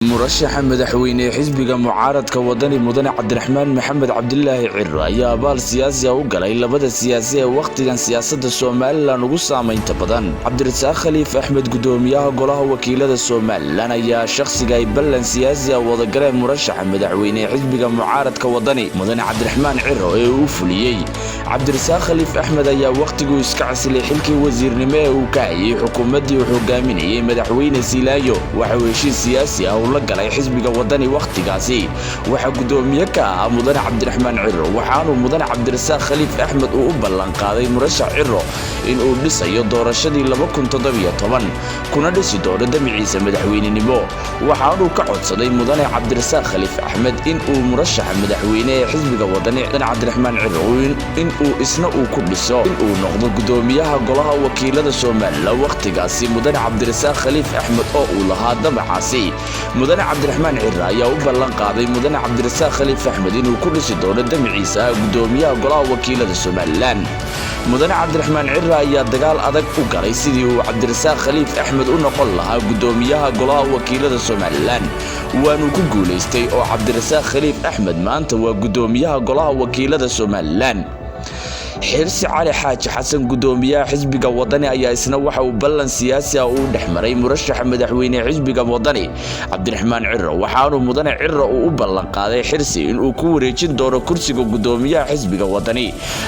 مرشح مدحوينه حزبك معارض كودني مدن عبد الرحمن محمد عبد الله عر يا بال سياسي او غلاي لبدا سياسي وقتيgan siyaasadda Soomaaliland ugu saameynta badan Cabdirasaaq Khaliif Axmed gudoomiyaha golaha wakiilada Soomaaliland ayaa shakhsiga ay ballan siyaasi ah wada galay murashaxa madaxweyne xisbiga mucaaradka wadani mudane Cabdiraxmaan Ciro ee uu fuliyay Cabdirasaaq Khaliif Axmed ayaa waqtigu iska casilay xilkii wasiirnimo ee uu ka hayay xukuumadii uu hogaaminayay madaxweyne Silaayo waxa uu heshiis siyaasi ah la galay xisbiga wadani waqtigaasi waxa gudoomiye ka ah mudane Cabdiraxmaan Ciro waxaanu mudane Cabdirasaaq Khaliif Axmed uu ballan qaaday murashax Ciro in uu dhisayo doorashadii 2017 kuna dhisi doono damaciisa madaxweynenimo waxaanu ka codsaday mudane Cabdirasaaq Khaliif Axmed in uu murashaxa madaxweyne ee xisbiga wadani Cabdiraxmaan Ciro in uu isna uu ku dhiso in uu noqdo gudoomiyaha golaha wakiilada Soomaaliland waqtigaasi mudane Cabdirasaaq Khaliif Axmed oo uu lahaa damacaasi mudane Cabdiraxmaan Ciro ayaa u ballan qaaday mudane Cabdirasaaq Khaliif Axmed inuu ku dhisi doono damaciisa gudoomiyaha golaha wakiilada Soomaaliland mudane Cabdiraxmaan Ciro ayaa dagaal adag u galay sidii uu Cabdirasaaq Khaliif Axmed u noqon lahaa gudoomiyaha golaha wakiilada Soomaaliland waanu ku guuleystay oo Cabdirasaaq Khaliif Axmed maanta waa gudoomiyaha golaha wakiilada Soomaaliland xirsi cali xaaji xasan gudoomiyaha xisbiga wadani ayaa isna waxa uu ballan siyaasi ah u dhaxmaray murashaxa madaxweyne xisbiga wadani Cabdiraxmaan Ciro waxaanu mudane Ciro u ballan qaaday xirsi in uu ku wareejin doono kursiga gudoomiyaha xisbiga wadani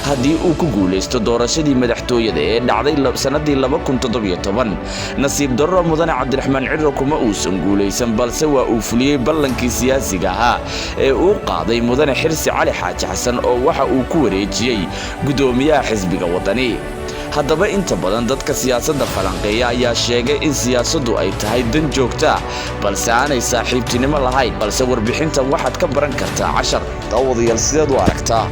hadii uu ku guuleysto doorashadii madaxtooyada ee dhacday sanadii 2017 nasiib darro mudane Cabdiraxmaan Ciro kuma uusan guuleysan balse waa uu fuliyay ballankii siyaasiga ah ee uu qaaday mudane xirsi cali xaaji xasan oo waxa uu ku wareejiyay gudoomiyaha xisbiga wadani haddaba inta badan dadka siyaasadda falanqeeya ayaa sheegay in siyaasaddu ay tahay dan joogta balse aanay saaxiibtinimo lahayn balse warbixintan waxaad ka baran kartaa 10 daawadayaal sideed u aragtaa